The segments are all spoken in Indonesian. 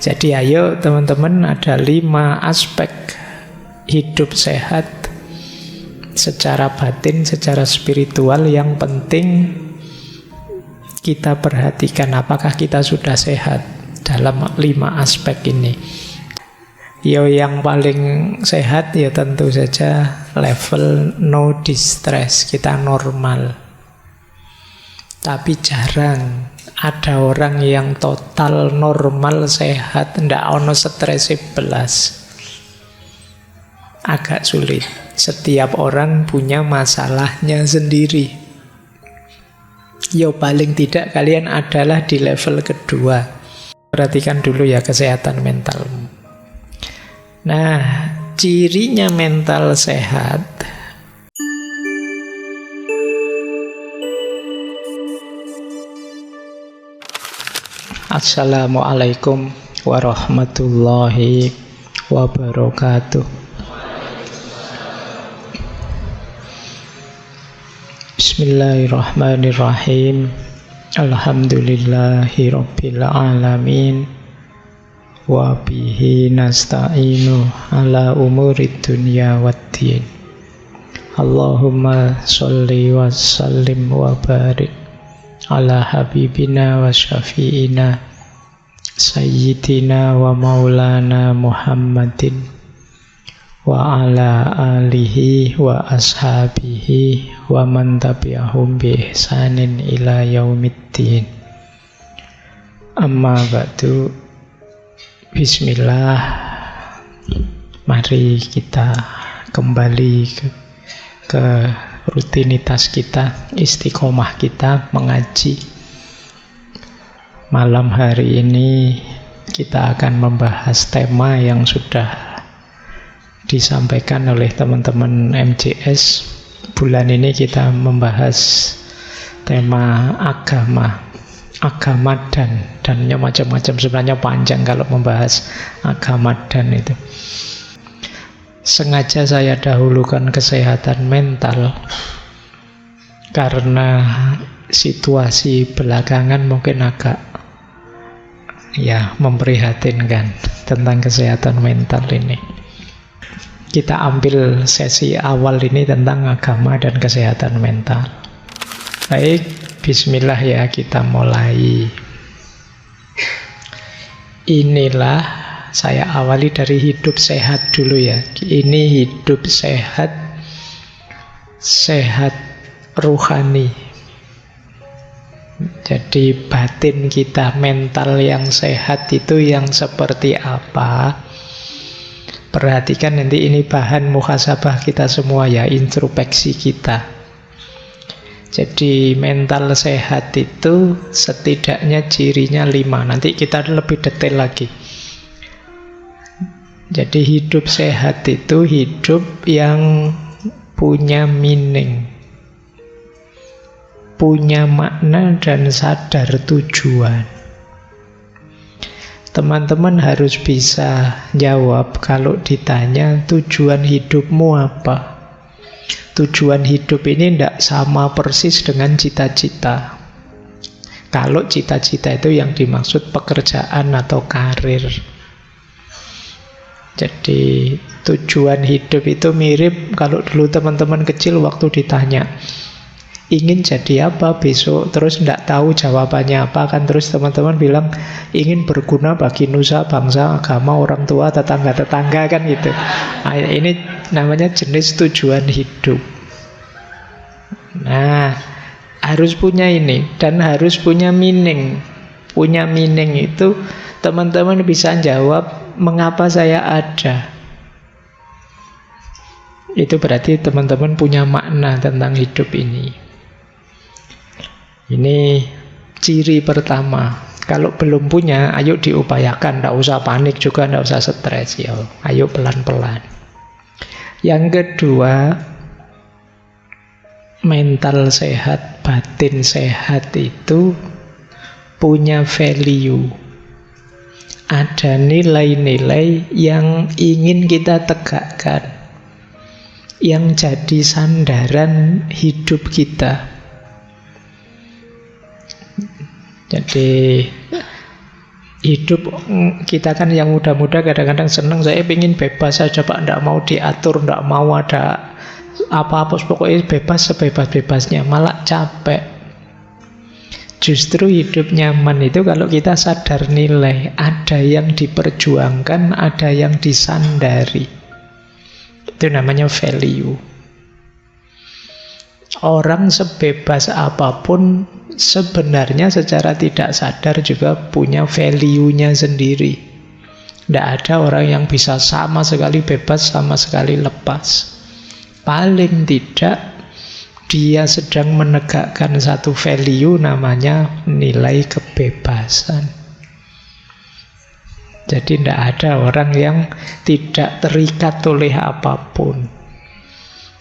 Jadi ayo teman-teman, ada 5 aspek hidup sehat secara batin, secara spiritual yang penting kita perhatikan. Apakah kita sudah sehat dalam 5 aspek ini? Yang paling sehat ya tentu saja level no distress, kita normal. Tapi jarang ada orang yang total normal sehat, ndak ono stres belas. Agak sulit. Setiap orang punya masalahnya sendiri. Paling tidak kalian adalah di level kedua. Perhatikan dulu ya kesehatan mentalmu. Nah, cirinya mental sehat. Assalamualaikum warahmatullahi wabarakatuh. Bismillahirrahmanirrahim. Alhamdulillahi rabbil alamin. Wa bihi nasta'inu ala umurid dunya waddin. Allahumma sholli wa sallim wa barik ala habibina wa syafi'ina sayyidina wa maulana Muhammadin wa ala alihi wa ashabihi wa man tabi'ahum bi ihsanin ila yaumiddin. Amma ba'du. Bismillah. Mari kita kembali ke rutinitas kita, istiqomah kita mengaji. Malam hari ini kita akan membahas tema yang sudah disampaikan oleh teman-teman MJS. Bulan ini kita membahas tema agama dannya macam-macam. Sebenarnya panjang kalau membahas agama dan itu. Sengaja saya dahulukan kesehatan mental karena situasi belakangan mungkin agak memprihatinkan tentang kesehatan mental ini. Kita ambil sesi awal ini tentang agama dan kesehatan mental. Baik, bismillah ya, kita mulai. Inilah, saya awali dari hidup sehat dulu ya. Ini hidup sehat, sehat ruhani. Jadi batin kita, mental yang sehat itu yang seperti apa? Perhatikan nanti, ini bahan muhasabah kita semua ya, introspeksi kita. Jadi mental sehat itu setidaknya cirinya 5. Nanti kita lebih detail lagi. Jadi hidup sehat itu hidup yang punya meaning, punya makna dan sadar tujuan. Teman-teman harus bisa jawab kalau ditanya tujuan hidupmu apa. Tujuan hidup ini tidak sama persis dengan cita-cita. Kalau cita-cita itu yang dimaksud pekerjaan atau karir. Jadi tujuan hidup itu mirip kalau dulu teman-teman kecil waktu ditanya ingin jadi apa besok, terus tidak tahu jawabannya apa kan, terus teman-teman bilang ingin berguna bagi nusa, bangsa, agama, orang tua, tetangga-tetangga kan gitu. Nah, ini namanya jenis tujuan hidup. Nah, harus punya ini dan harus punya meaning. Punya meaning itu teman-teman bisa jawab mengapa saya ada. Itu berarti teman-teman punya makna tentang hidup ini. Ini ciri pertama. Kalau belum punya, ayo diupayakan. Tidak usah panik juga, tidak usah stres ya. Ayo pelan-pelan. Yang kedua, mental sehat, batin sehat itu punya value. Ada nilai-nilai yang ingin kita tegakkan, yang jadi sandaran hidup kita. Jadi Hidup kita kan yang muda-muda kadang-kadang seneng, saya ingin bebas saja Pak, tidak mau diatur, tidak mau ada apa-apa, pokoknya bebas sebebas-bebasnya, malah capek. Justru hidup nyaman itu kalau kita sadar nilai, ada yang diperjuangkan, ada yang disandari. Itu namanya value. Orang sebebas apapun sebenarnya secara tidak sadar juga punya value-nya sendiri. Tidak ada orang yang bisa sama sekali bebas, sama sekali lepas. Paling tidak dia sedang menegakkan satu value namanya nilai kebebasan. Jadi tidak ada orang yang tidak terikat oleh apapun.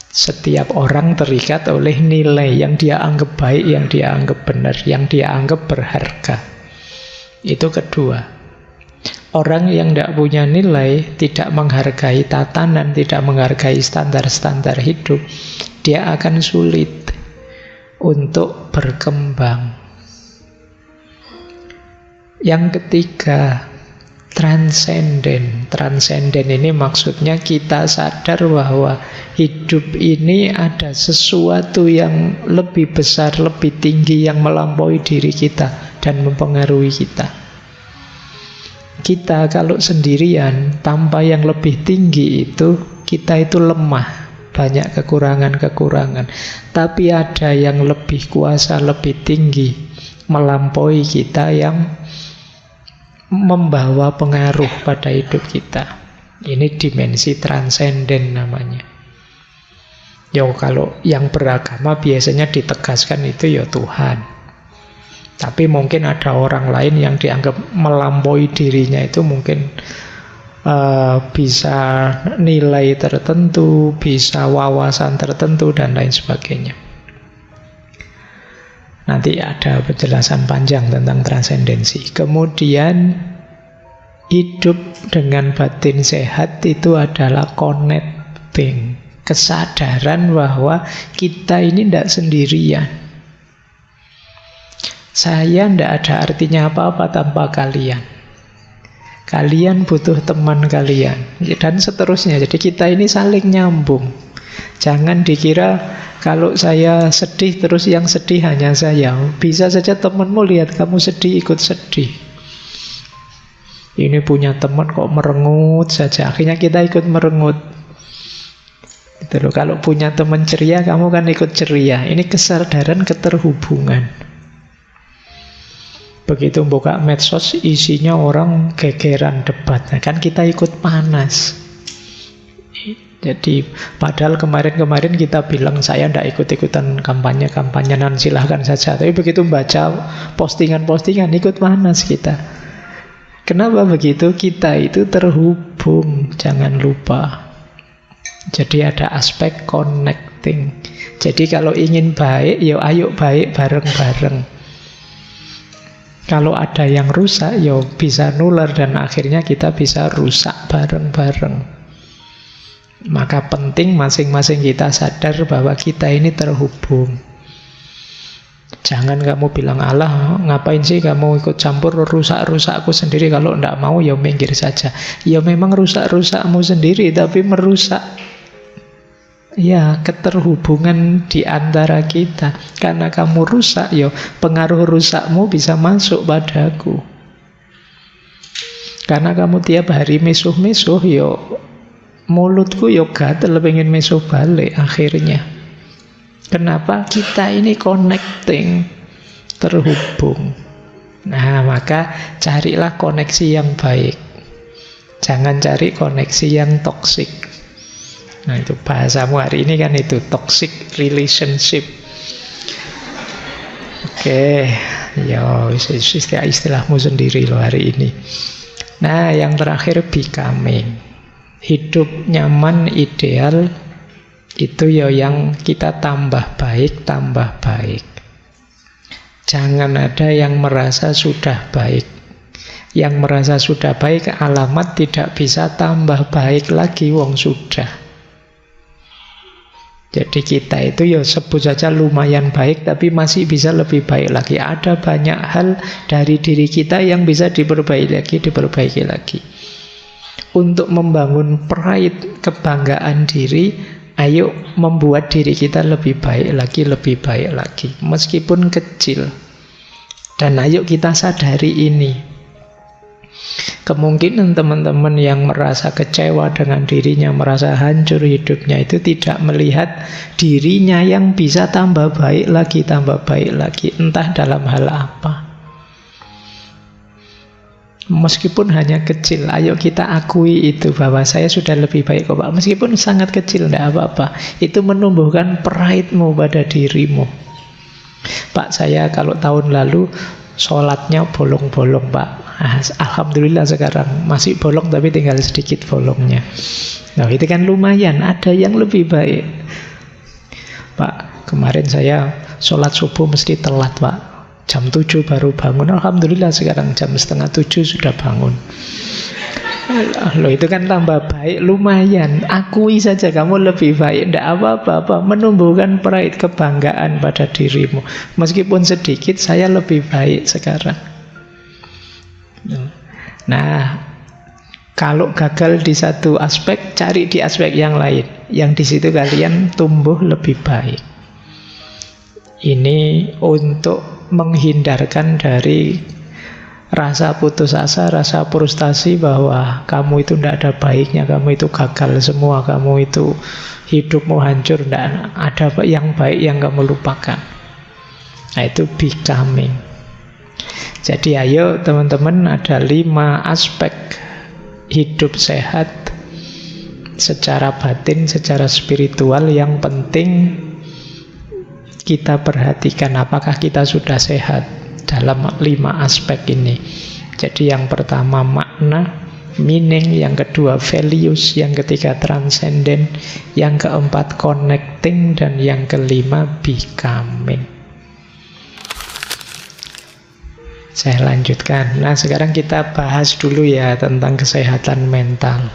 Setiap orang terikat oleh nilai yang dia anggap baik, yang dia anggap benar, yang dia anggap berharga. Itu kedua. Orang yang tidak punya nilai, tidak menghargai tatanan, tidak menghargai standar-standar hidup, dia akan sulit untuk berkembang. Yang ketiga, transenden. Transenden ini maksudnya kita sadar bahwa hidup ini ada sesuatu yang lebih besar, lebih tinggi, yang melampaui diri kita dan mempengaruhi kita. Kita kalau sendirian tanpa yang lebih tinggi itu, kita itu lemah, banyak kekurangan-kekurangan. Tapi ada yang lebih kuasa, lebih tinggi, melampaui kita, yang membawa pengaruh pada hidup kita. Ini dimensi transenden namanya. Kalau yang beragama biasanya ditegaskan itu ya Tuhan. Tapi mungkin ada orang lain yang dianggap melampaui dirinya, itu mungkin bisa nilai tertentu, bisa wawasan tertentu, dan lain sebagainya. Nanti ada penjelasan panjang tentang transendensi. Kemudian hidup dengan batin sehat itu adalah connecting. Kesadaran bahwa kita ini tidak sendirian. Saya tidak ada artinya apa-apa tanpa kalian. Kalian butuh teman kalian, dan seterusnya. Jadi kita ini saling nyambung. Jangan dikira kalau saya sedih terus yang sedih hanya saya. Bisa saja temanmu lihat kamu sedih, ikut sedih. Ini punya teman kok merengut saja, akhirnya kita ikut merengut. Gitu loh. Kalau punya teman ceria, kamu kan ikut ceria. Ini kesadaran keterhubungan. Begitu buka medsos, isinya orang gegeran debat, nah, kan kita ikut panas. Jadi padahal kemarin-kemarin kita bilang saya tidak ikut-ikutan kampanye-kampanyean, silahkan saja. Tapi begitu baca postingan-postingan, ikut panas kita. Kenapa begitu? Kita itu terhubung, jangan lupa. Jadi ada aspek connecting. Jadi kalau ingin baik, ya ayo baik bareng-bareng. Kalau ada yang rusak, ya bisa nular, dan akhirnya kita bisa rusak bareng-bareng. Maka penting masing-masing kita sadar bahwa kita ini terhubung. Jangan kamu bilang, Allah ngapain sih kamu ikut campur rusak-rusakku sendiri, kalau tidak mau ya minggir saja. Ya memang rusak-rusakmu sendiri, tapi merusak ya keterhubungan di antara kita. Karena kamu rusak, ya pengaruh rusakmu bisa masuk padaku. Karena kamu tiap hari misuh-misuh, ya mulutku ya gatel pengen misuh balik akhirnya. Kenapa? Kita ini connecting, terhubung. Nah, maka carilah koneksi yang baik. Jangan cari koneksi yang toksik. Nah, itu bahasamu hari ini kan itu, toxic relationship. Oke, ya istilahmu sendiri loh hari ini. Nah, yang terakhir becoming. Hidup nyaman ideal itu ya yang kita tambah baik, tambah baik. Jangan ada yang merasa sudah baik. Yang merasa sudah baik alamat tidak bisa tambah baik lagi, wong sudah. Jadi kita itu ya sebut saja lumayan baik, tapi masih bisa lebih baik lagi. Ada banyak hal dari diri kita yang bisa diperbaiki lagi. Untuk membangun pride, kebanggaan diri, ayo membuat diri kita lebih baik lagi. Meskipun kecil. Dan ayo kita sadari ini. Kemungkinan teman-teman yang merasa kecewa dengan dirinya, merasa hancur hidupnya, itu tidak melihat dirinya yang bisa tambah baik lagi, entah dalam hal apa. Meskipun hanya kecil, ayo kita akui itu, bahwa saya sudah lebih baik kok Pak. Meskipun sangat kecil, tidak apa-apa. Itu menumbuhkan pride-mu pada dirimu. Pak, saya kalau tahun lalu sholatnya bolong-bolong Pak. Alhamdulillah sekarang masih bolong, tapi tinggal sedikit bolongnya. Nah itu kan lumayan, ada yang lebih baik. Pak, kemarin saya sholat subuh mesti telat Pak, jam 7 baru bangun. Alhamdulillah sekarang jam setengah 7 sudah bangun. Loh itu kan tambah baik, lumayan. Akui saja kamu lebih baik, tidak apa-apa. Menumbuhkan pride, kebanggaan pada dirimu. Meskipun sedikit, saya lebih baik sekarang. Nah, kalau gagal di satu aspek, cari di aspek yang lain, yang di situ kalian tumbuh lebih baik. Ini untuk menghindarkan dari rasa putus asa, rasa frustasi bahwa kamu itu tidak ada baiknya, kamu itu gagal semua, kamu itu hidupmu hancur, tidak ada yang baik yang kamu lupakan. Nah itu becoming. Jadi ayo teman-teman, ada 5 aspek hidup sehat secara batin, secara spiritual yang penting kita perhatikan apakah kita sudah sehat dalam 5 aspek ini. Jadi yang pertama makna, meaning, yang kedua values, yang ketiga transcendent, yang keempat connecting, dan yang kelima becoming. Saya lanjutkan. Nah sekarang kita bahas dulu ya tentang kesehatan mental.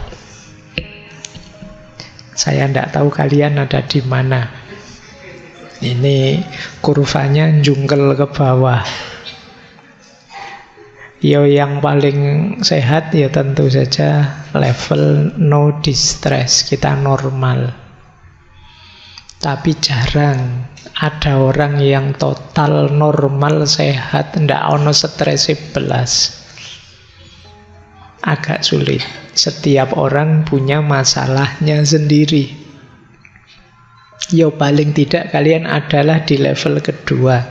Saya tidak tahu kalian ada di mana. Ini kurvanya jungkel ke bawah. Yo yang paling sehat ya tentu saja level no distress, kita normal. Tapi jarang ada orang yang total normal sehat, ndak ono stres belas. Agak sulit. Setiap orang punya masalahnya sendiri. Yo paling tidak kalian adalah di level kedua,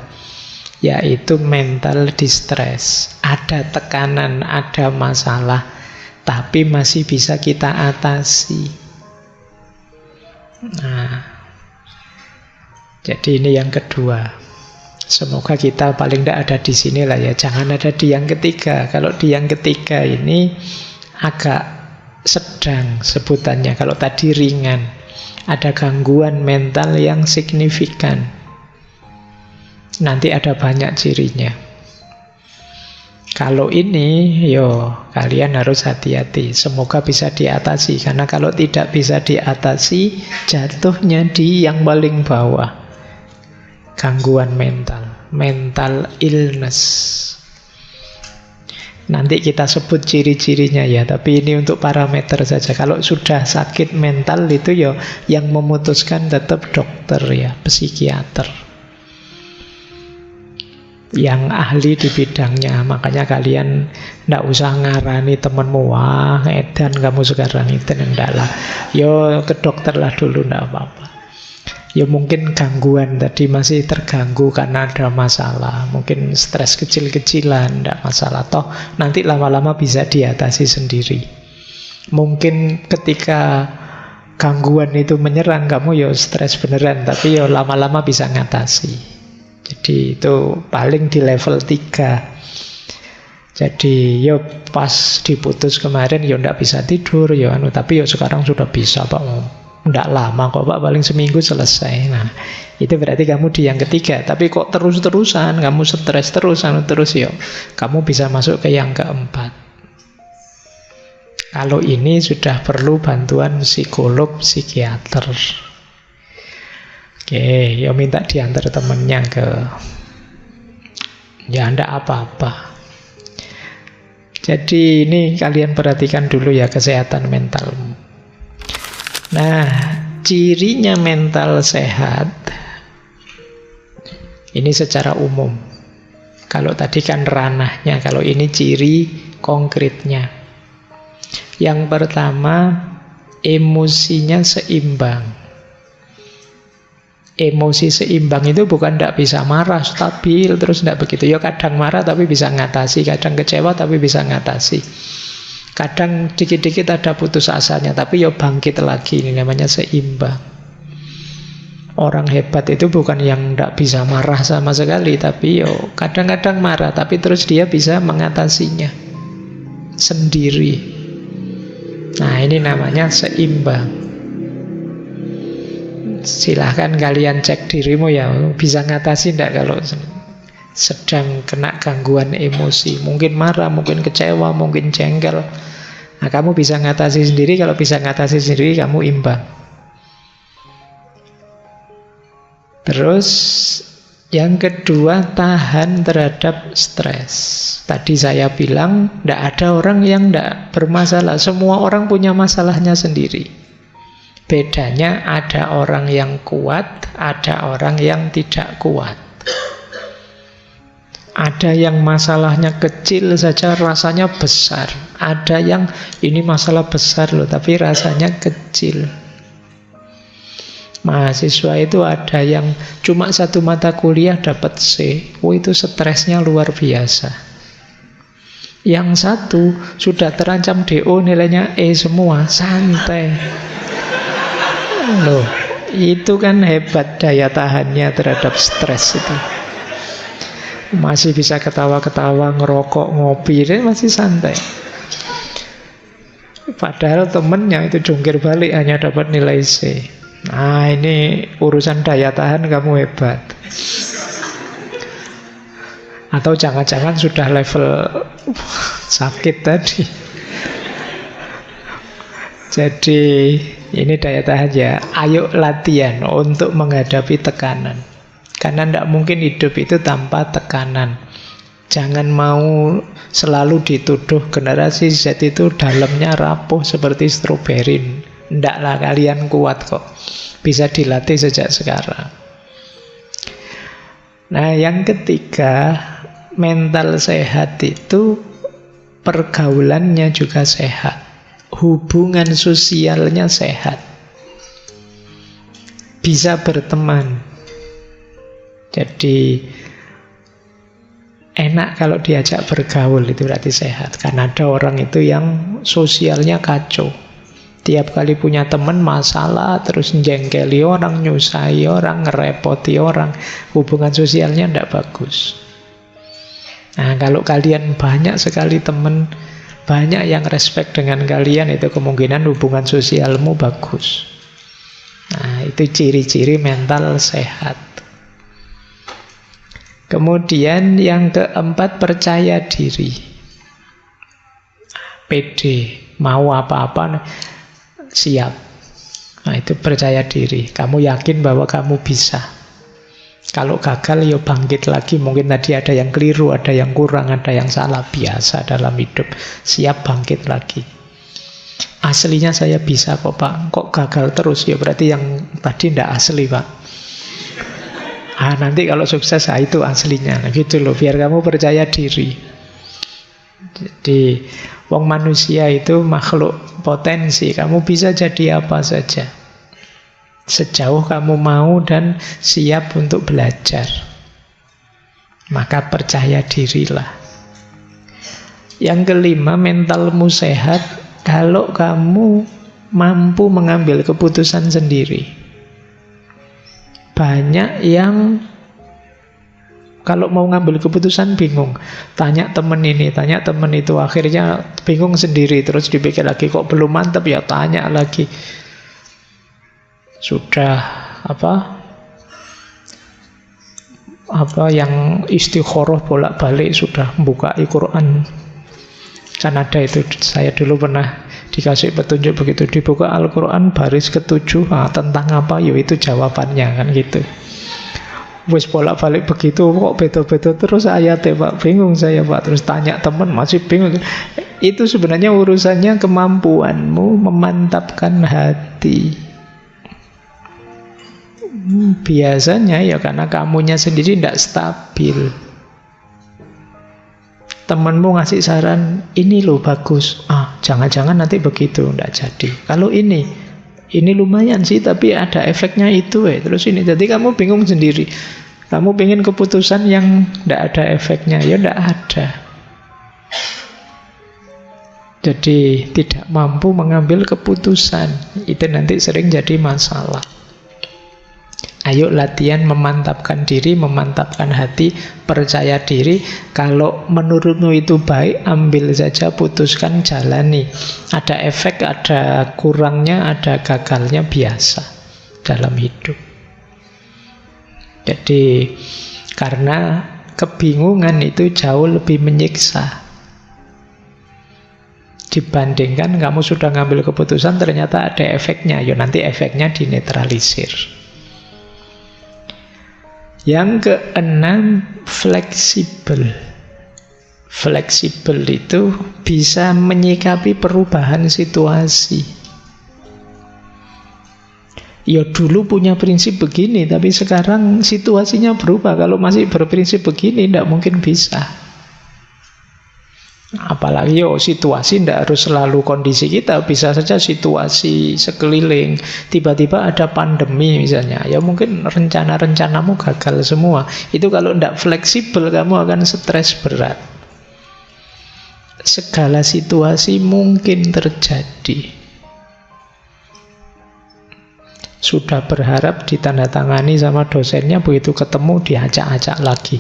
yaitu mental distress. Ada tekanan, ada masalah, tapi masih bisa kita atasi. Nah, jadi ini yang kedua. Semoga kita paling tidak ada di sini lah ya. Jangan ada di yang ketiga. Kalau di yang ketiga ini agak sedang sebutannya. Kalau tadi ringan, ada gangguan mental yang signifikan. Nanti ada banyak cirinya. Kalau ini, kalian harus hati-hati. Semoga bisa diatasi. Karena kalau tidak bisa diatasi, jatuhnya di yang paling bawah. Gangguan mental, mental illness. Nanti kita sebut ciri-cirinya ya, tapi ini untuk parameter saja. Kalau sudah sakit mental itu yang memutuskan tetap dokter ya, psikiater yang ahli di bidangnya. Makanya kalian ndak usah ngarani temenmu, wah edan kamu sekarang itu, ndak lah. Ke dokter lah dulu, ndak apa-apa. Mungkin gangguan tadi masih terganggu karena ada masalah. Mungkin stres kecil-kecilan, tidak masalah. Toh nanti lama-lama bisa diatasi sendiri. Mungkin ketika gangguan itu menyerang kamu stres beneran, tapi lama-lama bisa ngatasi. Jadi itu paling di level 3. Jadi pas diputus kemarin tidak bisa tidur tapi sekarang sudah bisa Pak. Tidak lama kok Pak, paling seminggu selesai. Nah itu berarti kamu di yang ketiga. Tapi kok terus-terusan kamu stres terus kamu bisa masuk ke yang keempat. Kalau ini sudah perlu bantuan psikolog, psikiater. Ya minta diantar temennya ke, ya ndak apa-apa. Jadi ini kalian perhatikan dulu ya kesehatan mentalmu. Nah, cirinya mental sehat ini secara umum. Kalau tadi kan ranahnya, kalau ini ciri konkretnya. Yang pertama, emosinya seimbang. Emosi seimbang itu bukan tidak bisa marah, stabil, terus tidak begitu. Ya kadang marah tapi bisa ngatasi, kadang kecewa tapi bisa ngatasi. Kadang dikit-dikit ada putus asanya, tapi ya bangkit lagi. Ini namanya seimbang. Orang hebat itu bukan yang tidak bisa marah sama sekali, tapi yo kadang-kadang marah, tapi terus dia bisa mengatasinya sendiri. Nah, ini namanya seimbang. Silahkan kalian cek dirimu ya, bisa ngatasi tidak kalau sedang kena gangguan emosi. Mungkin marah, mungkin kecewa, mungkin jengkel. Nah, kamu bisa ngatasi sendiri. Kalau bisa ngatasi sendiri, kamu imbang. Terus yang kedua, tahan terhadap stres. Tadi saya bilang tidak ada orang yang tidak bermasalah. Semua orang punya masalahnya sendiri. Bedanya ada orang yang kuat, ada orang yang tidak kuat. Ada yang masalahnya kecil saja rasanya besar. Ada yang ini masalah besar loh, tapi rasanya kecil. Mahasiswa itu ada yang cuma satu mata kuliah dapat C. Itu stresnya luar biasa. Yang satu sudah terancam DO, nilainya E semua, santai. Loh, itu kan hebat daya tahannya terhadap stres itu. Masih bisa ketawa-ketawa, ngerokok, ngopi, dia masih santai. Padahal temennya itu jungkir balik hanya dapat nilai C. Nah, ini urusan daya tahan kamu hebat. Atau jangan-jangan sudah level sakit tadi. Jadi ini daya tahan ya. Ayo latihan untuk menghadapi tekanan. Karena tidak mungkin hidup itu tanpa tekanan. Jangan mau selalu dituduh generasi Z itu dalamnya rapuh seperti stroberi. Ndaklah, kalian kuat kok. Bisa dilatih sejak sekarang. Nah, yang ketiga, mental sehat itu pergaulannya juga sehat. Hubungan sosialnya sehat. Bisa berteman. Jadi enak kalau diajak bergaul, itu berarti sehat. Karena ada orang itu yang sosialnya kacau. Tiap kali punya teman masalah, terus jengkeli orang, nyusahi orang, ngerepoti orang. Hubungan sosialnya tidak bagus. Nah, kalau kalian banyak sekali teman, banyak yang respect dengan kalian, itu kemungkinan hubungan sosialmu bagus. Nah, itu ciri-ciri mental sehat. Kemudian yang keempat, percaya diri. Pede, mau apa-apa siap. Nah, itu percaya diri. Kamu yakin bahwa kamu bisa. Kalau gagal, ya bangkit lagi. Mungkin tadi ada yang keliru, ada yang kurang, ada yang salah. Biasa dalam hidup. Siap bangkit lagi. Aslinya saya bisa kok, Pak. Kok gagal terus? Ya berarti yang tadi tidak asli, Pak. Nanti kalau sukses, itu aslinya. Nah, gitu loh, biar kamu percaya diri. Jadi, wong manusia itu makhluk potensi. Kamu bisa jadi apa saja. Sejauh kamu mau dan siap untuk belajar, maka percaya dirilah. Yang kelima, mentalmu sehat kalau kamu mampu mengambil keputusan sendiri. Banyak yang kalau mau ngambil keputusan bingung. Tanya temen ini, tanya temen itu, akhirnya bingung sendiri. Terus dipikir lagi, kok belum mantap ya, tanya lagi. Sudah apa yang istikharah bolak-balik, sudah membuka Al-Quran. Kan ada itu, saya dulu pernah Dikasih petunjuk begitu, dibuka Al-Quran baris ke-7, tentang apa, yo itu jawabannya, kan gitu. Wis bolak-balik begitu, kok beda-beda terus ayatnya Pak, bingung saya Pak. Terus tanya teman, masih bingung. Itu sebenarnya urusannya kemampuanmu memantapkan hati. Biasanya ya karena kamunya sendiri tidak stabil. Temanmu ngasih saran, ini loh bagus, jangan-jangan nanti begitu, tidak jadi. Kalau ini lumayan sih, tapi ada efeknya itu, terus ini, jadi kamu bingung sendiri. Kamu pengen keputusan yang tidak ada efeknya, ya tidak ada. Jadi tidak mampu mengambil keputusan, itu nanti sering jadi masalah. Ayo latihan memantapkan diri, memantapkan hati, percaya diri. Kalau menurutmu itu baik, ambil saja, putuskan, jalani. Ada efek, ada kurangnya, ada gagalnya, biasa dalam hidup. Jadi karena kebingungan itu jauh lebih menyiksa dibandingkan kamu sudah ngambil keputusan ternyata ada efeknya, ya nanti efeknya dinetralisir. Yang keenam, fleksibel. Fleksibel itu bisa menyikapi perubahan situasi. Ya dulu punya prinsip begini, tapi sekarang situasinya berubah. Kalau masih berprinsip begini, tidak mungkin bisa. Apalagi situasi tidak harus selalu kondisi kita, bisa saja situasi sekeliling. Tiba-tiba ada pandemi misalnya, ya mungkin rencana-rencanamu gagal semua. Itu kalau tidak fleksibel, kamu akan stres berat. Segala situasi mungkin terjadi. Sudah berharap ditandatangani sama dosennya, begitu ketemu diacak-acak lagi.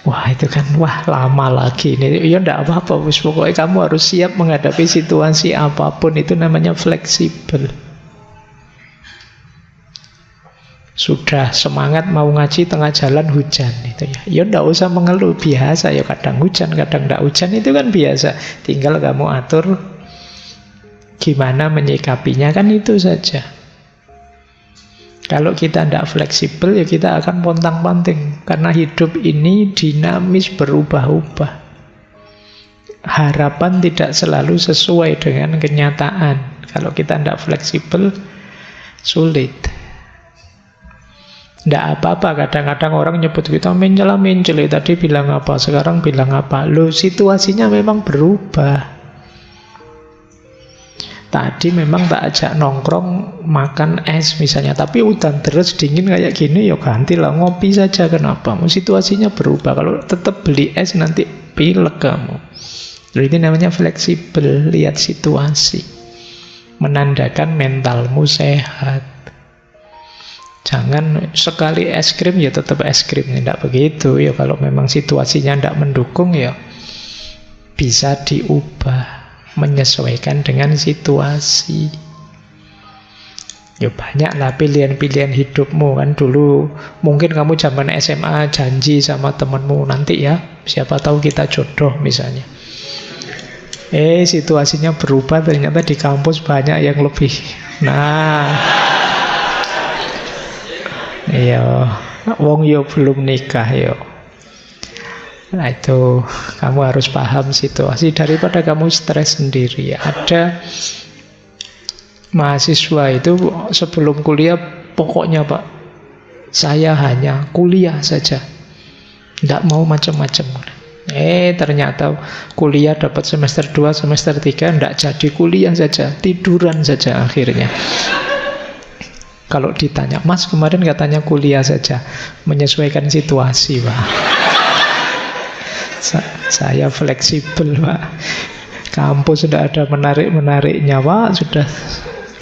Wah itu kan, lama lagi ini. Ya enggak apa-apa, pokoknya kamu harus siap menghadapi situasi apapun. Itu namanya fleksibel. Sudah semangat mau ngaji, tengah jalan hujan itu ya. Ya enggak usah mengeluh, biasa ya, kadang hujan, kadang enggak hujan, itu kan biasa. Tinggal kamu atur gimana menyikapinya, kan itu saja. Kalau kita tidak fleksibel, ya kita akan pontang-panting. Karena hidup ini dinamis, berubah-ubah. Harapan tidak selalu sesuai dengan kenyataan. Kalau kita tidak fleksibel, sulit. Tidak apa-apa, kadang-kadang orang nyebut kita mencela-mencela, tadi bilang apa, sekarang bilang apa. Loh, situasinya memang berubah. Tadi memang tak ajak nongkrong makan es misalnya, tapi udah terus dingin kayak gini, ya gantilah ngopi saja. Kenapa? Situasinya berubah. Kalau tetap beli es nanti pilek kamu. Ini namanya fleksibel, lihat situasi, menandakan mentalmu sehat. Jangan sekali es krim ya tetap es krim, tidak begitu ya. Kalau memang situasinya tidak mendukung, ya bisa diubah, menyesuaikan dengan situasi. Ya banyaklah pilihan-pilihan hidupmu kan. Dulu mungkin kamu zaman SMA janji sama temenmu, nanti ya siapa tahu kita jodoh misalnya. Situasinya berubah, ternyata di kampus banyak yang lebih. Wong yo belum nikah yo. Nah itu kamu harus paham situasi daripada kamu stres sendiri. Ada mahasiswa itu sebelum kuliah, pokoknya Pak, saya hanya kuliah saja, tidak mau macam-macam. Ternyata kuliah dapat semester 2, semester 3, tidak jadi, kuliah saja, tiduran saja akhirnya. Kalau ditanya, Mas kemarin katanya kuliah saja, menyesuaikan situasi Pak. Saya fleksibel Pak. Kampus sudah ada menarik-menariknya Pak, sudah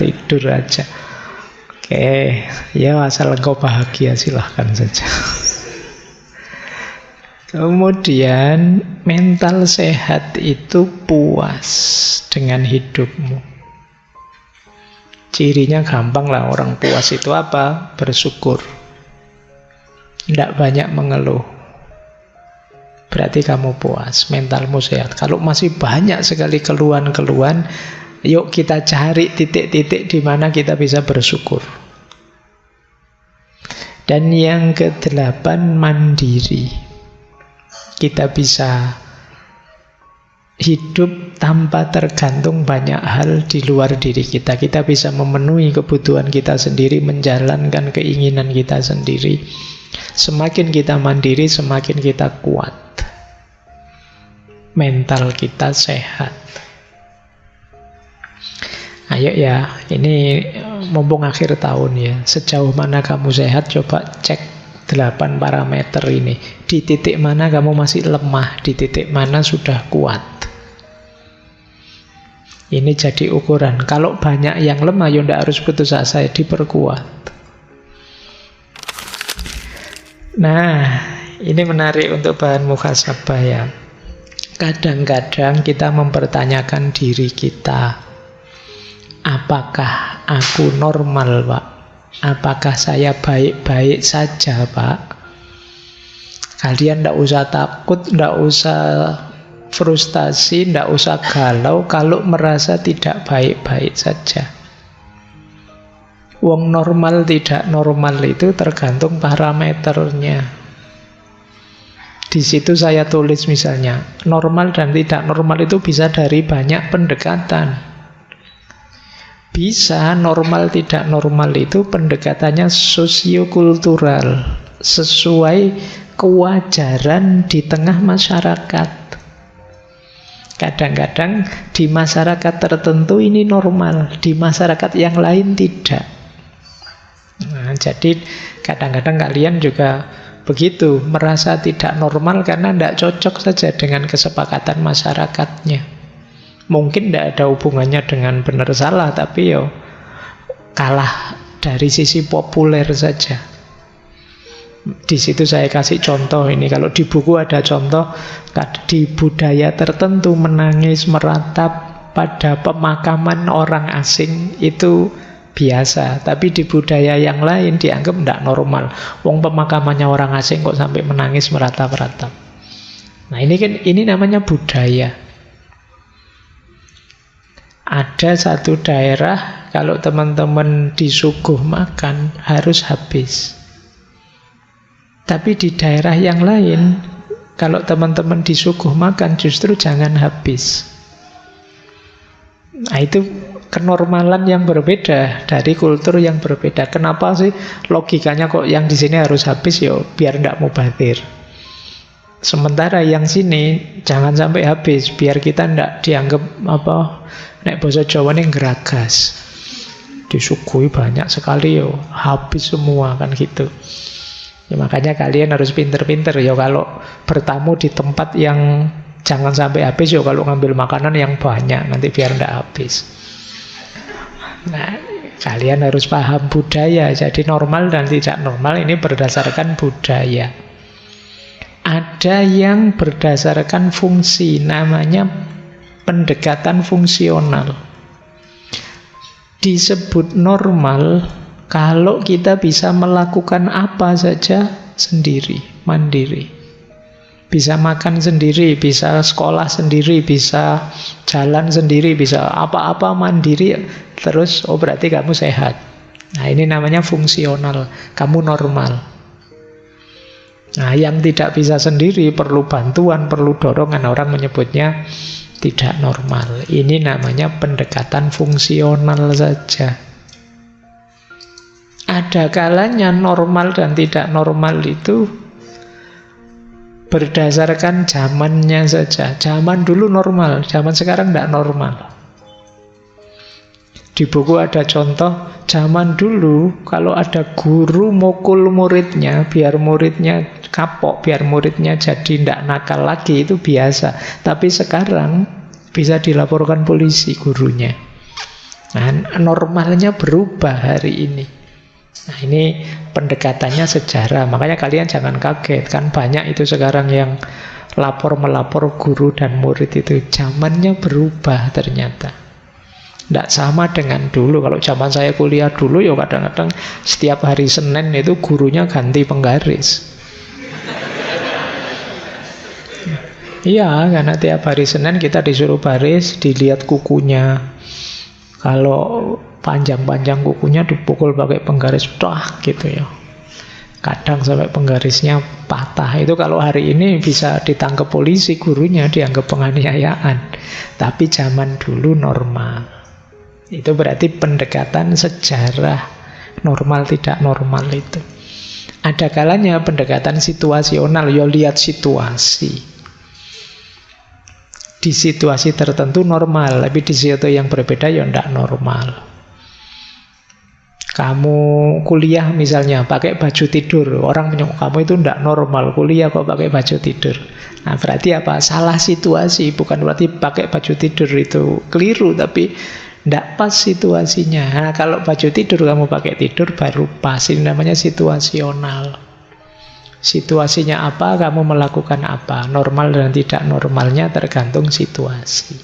tidur aja. Oke, ya asal engkau bahagia silahkan saja. Kemudian mental sehat itu puas dengan hidupmu. Cirinya gampang lah, orang puas itu apa? Bersyukur. Tidak banyak mengeluh. Berarti kamu puas, mentalmu sehat. Kalau masih banyak sekali keluhan-keluhan, Yuk kita cari titik-titik di mana kita bisa bersyukur. Dan yang kedelapan, mandiri. Kita bisa hidup tanpa tergantung banyak hal di luar diri kita. Kita bisa memenuhi kebutuhan kita sendiri, menjalankan keinginan kita sendiri. Semakin kita mandiri, semakin kita kuat. Mental kita sehat. Ayo ya, ini mumpung akhir tahun ya. Sejauh mana kamu sehat, coba cek 8 parameter ini. Di titik mana kamu masih lemah, di titik mana sudah kuat. Ini jadi ukuran. Kalau banyak yang lemah, ya tidak harus putus asa, diperkuat. Nah, ini menarik untuk bahan muhasabah ya. Kadang-kadang kita mempertanyakan diri kita. Apakah aku normal, Pak? Apakah saya baik-baik saja, Pak? Kalian tidak usah takut, tidak usah frustasi, tidak usah galau kalau merasa tidak baik-baik saja. Wong normal tidak normal itu tergantung parameternya. Di situ saya tulis misalnya, normal dan tidak normal itu bisa dari banyak pendekatan. Bisa normal tidak normal itu pendekatannya sosiokultural, sesuai kewajaran di tengah masyarakat. Kadang-kadang di masyarakat tertentu ini normal, di masyarakat yang lain tidak. Nah, jadi kadang-kadang kalian juga begitu, merasa tidak normal karena tidak cocok saja dengan kesepakatan masyarakatnya. Mungkin tidak ada hubungannya dengan benar salah, tapi yo kalah dari sisi populer saja. Di situ saya kasih contoh ini. Kalau di buku ada contoh, di budaya tertentu menangis meratap pada pemakaman orang asing itu biasa, tapi di budaya yang lain dianggap tidak normal. Wong pemakamannya orang asing kok sampai menangis meratap-ratap. Nah, ini namanya budaya. Ada satu daerah kalau teman-teman disuguh makan harus habis. Tapi di daerah yang lain kalau teman-teman disuguh makan justru jangan habis. Nah, itu kenormalan yang berbeda dari kultur yang berbeda. Kenapa sih logikanya kok yang di sini harus habis? Yo biar tidak mubazir. Sementara yang sini jangan sampai habis, biar kita tidak dianggap nek basa Jawa ini geragas. Disuguhi banyak sekali yo, habis semua kan gitu. Ya, makanya kalian harus pinter-pinter ya kalau bertamu di tempat yang jangan sampai habis yo, kalau ngambil makanan yang banyak nanti biar tidak habis. Nah, kalian harus paham budaya. Jadi normal dan tidak normal ini berdasarkan budaya. Ada yang berdasarkan fungsi, namanya pendekatan fungsional. Disebut normal kalau kita bisa melakukan apa saja sendiri, mandiri. Bisa makan sendiri, bisa sekolah sendiri, bisa jalan sendiri, bisa apa-apa mandiri. Terus, oh berarti kamu sehat. Nah, ini namanya fungsional, kamu normal. Nah, yang tidak bisa sendiri, perlu bantuan, perlu dorongan, orang menyebutnya tidak normal. Ini namanya pendekatan fungsional saja. Ada kalanya normal dan tidak normal itu berdasarkan zamannya saja. Zaman dulu normal, zaman sekarang tidak normal. Di buku ada contoh, zaman dulu kalau ada guru mukul muridnya, biar muridnya kapok, biar muridnya jadi tidak nakal lagi, itu biasa. Tapi sekarang bisa dilaporkan polisi gurunya. Nah, normalnya berubah hari ini. Nah, ini pendekatannya sejarah. Makanya kalian jangan kaget, kan banyak itu sekarang yang lapor-melapor guru dan murid itu. Zamannya berubah ternyata. Tidak sama dengan dulu. Kalau zaman saya kuliah dulu, ya kadang-kadang setiap hari Senin itu gurunya ganti penggaris. Iya, karena tiap hari Senin kita disuruh baris, dilihat kukunya. Kalau panjang-panjang kukunya dipukul pakai penggaris, gitu ya. Kadang sampai penggarisnya patah. Itu kalau hari ini bisa ditangkap polisi, gurunya dianggap penganiayaan. Tapi zaman dulu normal. Itu berarti pendekatan sejarah normal tidak normal itu. Ada kalanya pendekatan situasional, ya lihat situasi. Di situasi tertentu normal, tapi di situ yang berbeda ya tidak normal. Kamu kuliah misalnya pakai baju tidur, orang menyebut kamu itu tidak normal, kuliah kok pakai baju tidur. Nah berarti apa? Salah situasi, bukan berarti pakai baju tidur itu keliru, tapi tidak pas situasinya. Nah, kalau baju tidur kamu pakai tidur baru pas, ini namanya situasional. Situasinya apa, kamu melakukan apa. Normal dan tidak normalnya tergantung situasi.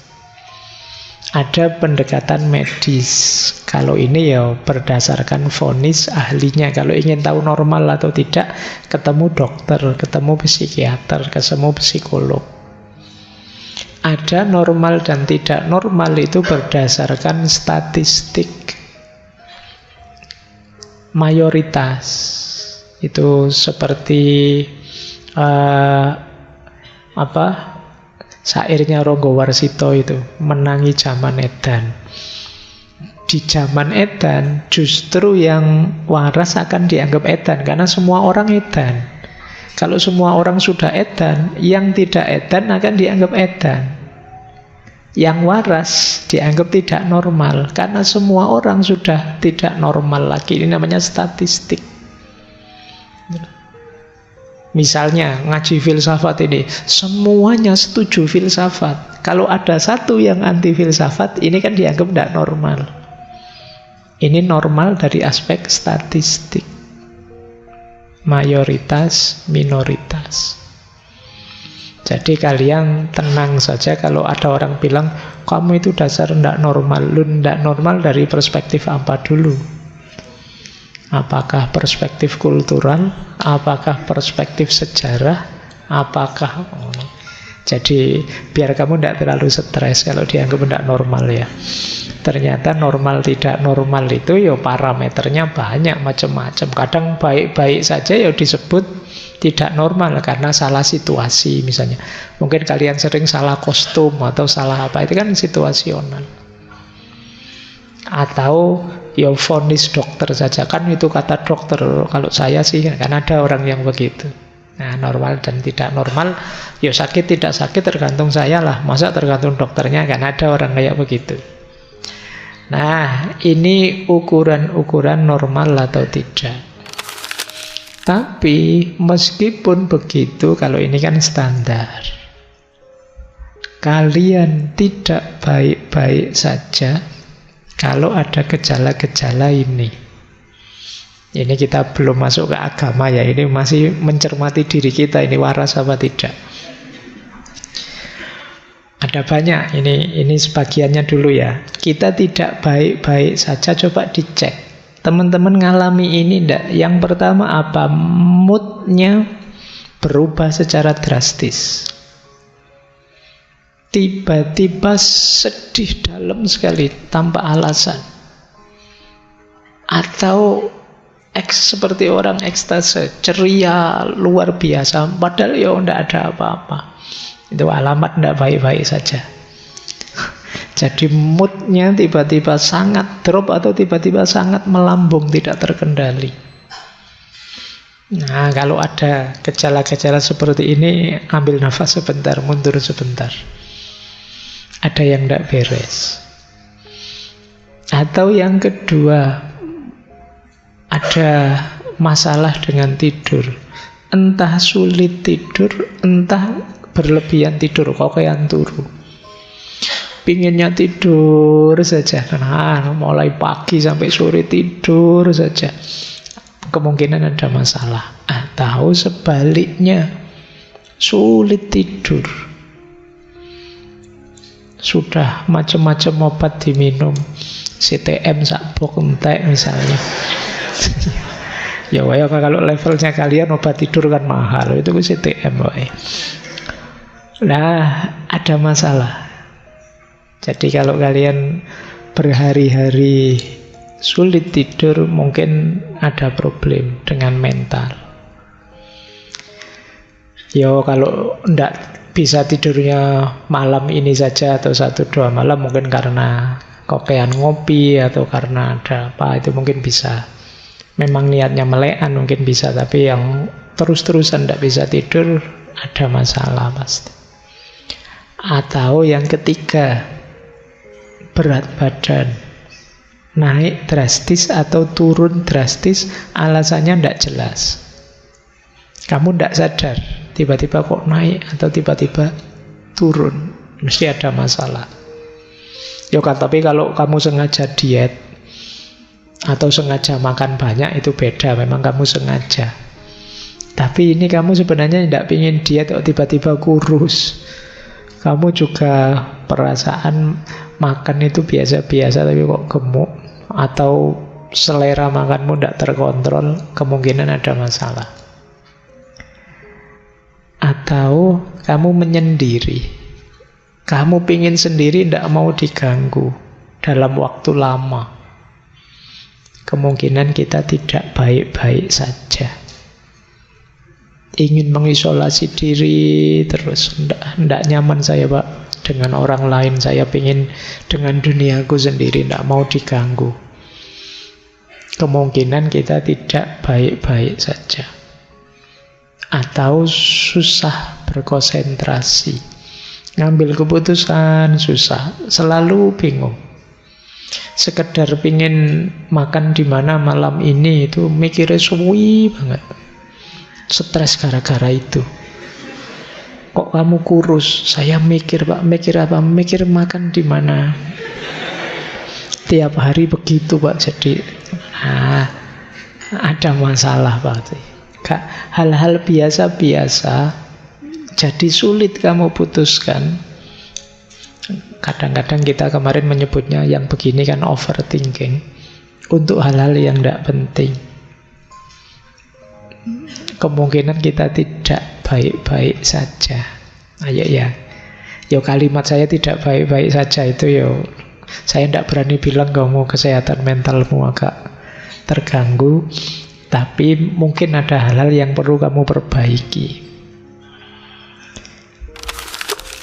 Ada pendekatan medis. Kalau ini ya berdasarkan vonis ahlinya. Kalau ingin tahu normal atau tidak, ketemu dokter, ketemu psikiater, ketemu psikolog. Ada normal dan tidak normal itu berdasarkan statistik. Mayoritas. Itu seperti syairnya Ronggo Warsito itu, menangi zaman edan. Di zaman edan justru yang waras akan dianggap edan, karena semua orang edan. Kalau semua orang sudah edan, yang tidak edan akan dianggap edan. Yang waras dianggap tidak normal, karena semua orang sudah tidak normal lagi. Ini namanya statistik. Misalnya ngaji filsafat ini, semuanya setuju filsafat. Kalau ada satu yang anti filsafat, ini kan dianggap tidak normal. Ini normal dari aspek statistik. Mayoritas, minoritas. Jadi kalian tenang saja kalau ada orang bilang, kamu itu dasar tidak normal. Lu tidak normal dari perspektif apa dulu? Apakah perspektif kultural? Apakah perspektif sejarah? Apakah... Jadi biar kamu tidak terlalu stres kalau dianggap tidak normal ya. Ternyata normal tidak normal itu ya parameternya banyak macam-macam. Kadang baik-baik saja ya disebut tidak normal karena salah situasi misalnya. Mungkin kalian sering salah kostum atau salah apa, itu kan situasional. Atau ya vonis dokter saja, kan itu kata dokter. Kalau saya sih kan ada orang yang begitu. Nah normal dan tidak normal, ya sakit tidak sakit tergantung saya lah, masa tergantung dokternya, kan ada orang kayak begitu. Nah ini ukuran-ukuran normal atau tidak. Tapi meskipun begitu, kalau ini kan standar, kalian tidak baik-baik saja kalau ada gejala-gejala ini. Ini kita belum masuk ke agama ya, ini masih mencermati diri kita, ini waras apa tidak. Ada banyak, ini sebagiannya dulu ya. Kita tidak baik-baik saja, coba dicek. Teman-teman ngalami ini enggak? Yang pertama apa? Moodnya berubah secara drastis. Tiba-tiba sedih dalam sekali tanpa alasan. Atau seperti orang ekstase, ceria luar biasa, padahal ya tidak ada apa-apa. Itu alamat tidak baik-baik saja. Jadi moodnya tiba-tiba sangat drop atau tiba-tiba sangat melambung, tidak terkendali. Nah kalau ada gejala-gejala seperti ini, ambil nafas sebentar, mundur sebentar. Ada yang tidak beres. Atau yang kedua, ada masalah dengan tidur. Entah sulit tidur, entah berlebihan tidur, kokean turu. Pinginnya tidur saja. Nah, mulai pagi sampai sore tidur saja. Kemungkinan ada masalah. Atau sebaliknya, sulit tidur. Sudah macam-macam obat diminum, CTM sakbok entek misalnya. Ya wae kalau levelnya kalian obat tidur kan mahal, itu CTM wae. Nah, ada masalah. Jadi kalau kalian berhari-hari sulit tidur, mungkin ada problem dengan mental. Yo, kalau ndak bisa tidurnya malam ini saja atau 1-2 malam, mungkin karena kokean ngopi atau karena ada apa, itu mungkin bisa. Memang niatnya melekan mungkin bisa, tapi yang terus-terusan ndak bisa tidur, ada masalah pasti. Atau yang ketiga, berat badan naik drastis atau turun drastis, alasannya ndak jelas. Kamu ndak sadar, tiba-tiba kok naik atau tiba-tiba turun, mesti ada masalah. Yo kan, tapi kalau kamu sengaja diet atau sengaja makan banyak, itu beda, memang kamu sengaja. Tapi ini kamu sebenarnya tidak ingin diet kok tiba-tiba kurus. Kamu juga perasaan makan itu biasa-biasa tapi kok gemuk, atau selera makanmu tidak terkontrol, kemungkinan ada masalah. Atau kamu menyendiri, kamu pingin sendiri, tidak mau diganggu dalam waktu lama, kemungkinan kita tidak baik-baik saja. Ingin mengisolasi diri terus, tidak nyaman saya Pak dengan orang lain, saya pingin dengan duniaku sendiri, tidak mau diganggu. Kemungkinan kita tidak baik-baik saja. Atau susah berkonsentrasi, ngambil keputusan susah, selalu bingung. Sekedar pingin makan di mana malam ini, itu mikirnya suwi banget, stres gara-gara itu. Kok kamu kurus? Saya mikir Pak, mikir apa? Mikir makan di mana. Tiap hari begitu Pak, jadi ada masalah Pak. Hal-hal biasa-biasa jadi sulit kamu putuskan. Kadang-kadang kita kemarin menyebutnya yang begini kan overthinking, untuk hal-hal yang tidak penting. Kemungkinan kita tidak baik-baik saja. Ayo ya. Yo, kalimat saya tidak baik-baik saja itu yo, saya tidak berani bilang kamu kesehatan mentalmu agak terganggu, tapi mungkin ada hal-hal yang perlu kamu perbaiki.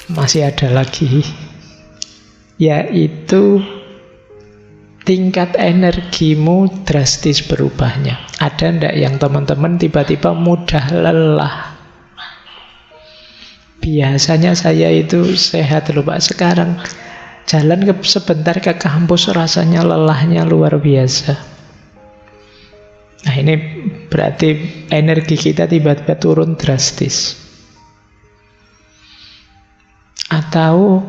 Masih ada lagi, yaitu tingkat energimu drastis berubahnya. Ada ndak yang teman-teman tiba-tiba mudah lelah? Biasanya saya itu sehat loh Pak, sekarang jalan sebentar ke kampus rasanya lelahnya luar biasa. Nah, ini berarti energi kita tiba-tiba turun drastis. Atau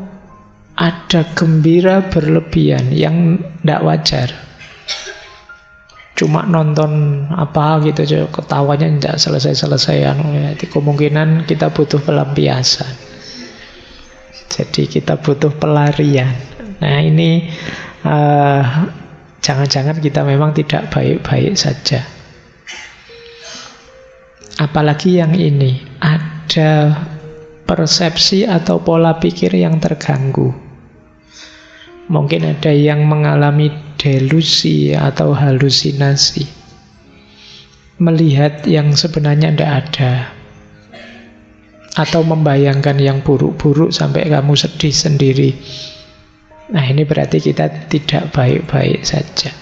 ada gembira berlebihan yang tidak wajar. Cuma nonton apa gitu, ketawanya tidak selesai-selesai. Jadi kemungkinan kita butuh pelampiasan. Jadi kita butuh pelarian. Nah ini jangan-jangan kita memang tidak baik-baik saja. Apalagi yang ini, ada persepsi atau pola pikir yang terganggu. Mungkin ada yang mengalami delusi atau halusinasi, melihat yang sebenarnya tidak ada, atau membayangkan yang buruk-buruk sampai kamu sedih sendiri. Nah, ini berarti kita tidak baik-baik saja.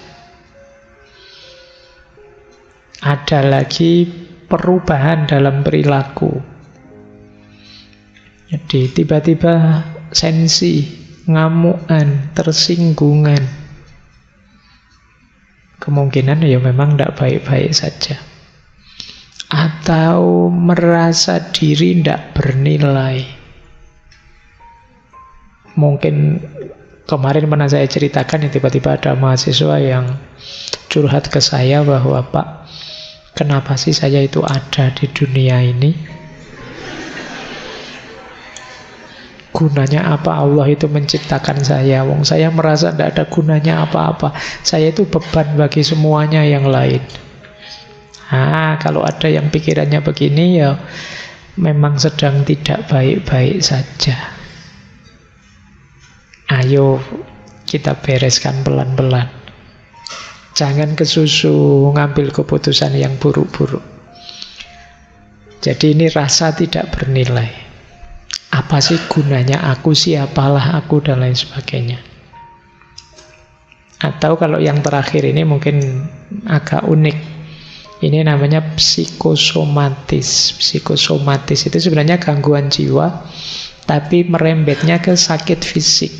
Ada lagi perubahan dalam perilaku. Jadi tiba-tiba sensi, ngamukan, tersinggungan. Kemungkinan ya memang tidak baik-baik saja. Atau merasa diri tidak bernilai. Mungkin kemarin pernah saya ceritakan, ya, tiba-tiba ada mahasiswa yang curhat ke saya bahwa Pak, kenapa sih saya itu ada di dunia ini? Gunanya apa Allah itu menciptakan saya? Wong saya merasa tidak ada gunanya apa-apa. Saya itu beban bagi semuanya yang lain. Kalau ada yang pikirannya begini, ya memang sedang tidak baik-baik saja. Ayo kita bereskan pelan-pelan. Jangan kesusu ngambil keputusan yang buruk-buruk. Jadi ini rasa tidak bernilai. Apa sih gunanya aku, siapalah aku, dan lain sebagainya. Atau kalau yang terakhir ini mungkin agak unik. Ini namanya psikosomatis. Psikosomatis itu sebenarnya gangguan jiwa, tapi merembetnya ke sakit fisik.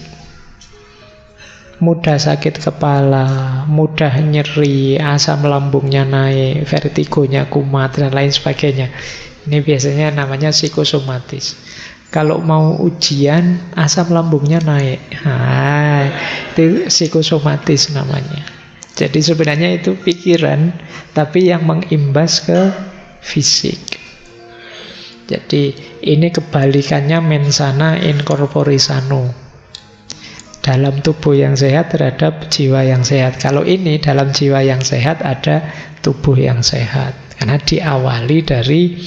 Mudah sakit kepala, mudah nyeri, asam lambungnya naik, vertigonya kumat, dan lain sebagainya. Ini biasanya namanya psikosomatis. Kalau mau ujian, asam lambungnya naik. Nah, itu psikosomatis namanya. Jadi sebenarnya itu pikiran, tapi yang mengimbas ke fisik. Jadi ini kebalikannya mensana in corpore sano. Dalam tubuh yang sehat terhadap jiwa yang sehat. Kalau ini dalam jiwa yang sehat ada tubuh yang sehat. Karena diawali dari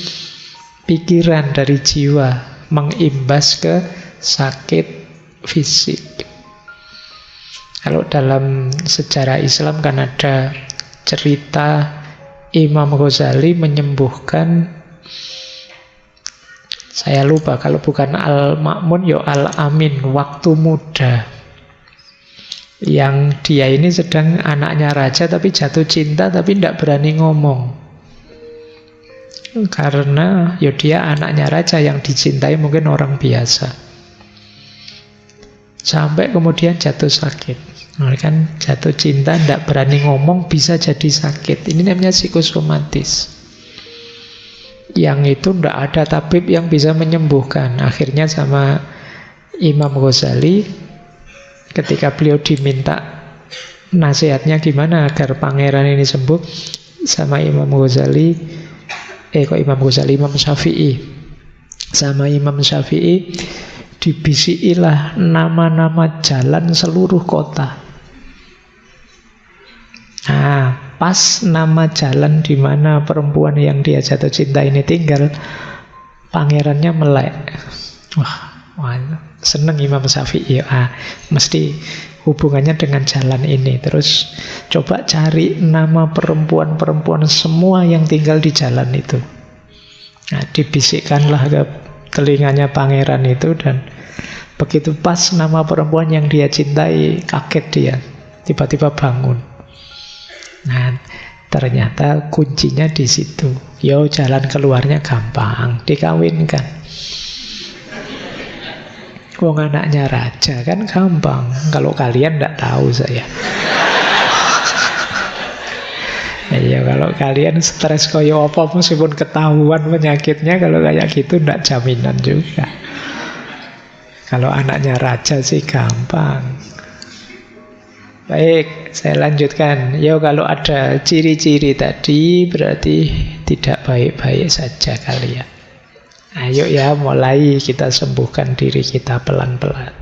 pikiran, dari jiwa, mengimbas ke sakit fisik. Kalau dalam sejarah Islam kan ada cerita Imam Ghazali menyembuhkan, saya lupa, kalau bukan Al-Ma'mun ya Al-Amin, waktu muda. Yang dia ini sedang anaknya raja tapi jatuh cinta tapi tidak berani ngomong. Karena ya dia anaknya raja yang dicintai mungkin orang biasa. Sampai kemudian jatuh sakit. Nah, kan jatuh cinta tidak berani ngomong bisa jadi sakit. Ini namanya psikosomatis. Yang itu tidak ada tabib yang bisa menyembuhkan. Akhirnya sama Imam Ghazali, ketika beliau diminta nasihatnya gimana agar pangeran ini sembuh, sama Imam Ghazali, Imam Syafi'i, sama Imam Syafi'i dibisikilah nama-nama jalan seluruh kota. Nah, pas nama jalan di mana perempuan yang dia jatuh cinta ini tinggal, pangerannya melek. Wah, seneng Imam Syafi'i. Mesti hubungannya dengan jalan ini. Terus coba cari nama perempuan-perempuan semua yang tinggal di jalan itu. Nah, dibisikkanlah ke telinganya pangeran itu, dan begitu pas nama perempuan yang dia cintai, kaget dia. Tiba-tiba bangun. Nah, ternyata kuncinya di situ. Yo, jalan keluarnya gampang, dikawinkan. Wong anaknya raja kan gampang. Kalau kalian tidak tahu saya. Ya kalau kalian stres koyo apa meskipun ketahuan penyakitnya, kalau kayak gitu tidak jaminan juga. Kalau anaknya raja sih gampang. Baik, saya lanjutkan. Ya kalau ada ciri-ciri tadi berarti tidak baik-baik saja kalian. Ayo ya, mulai kita sembuhkan diri kita pelan-pelan.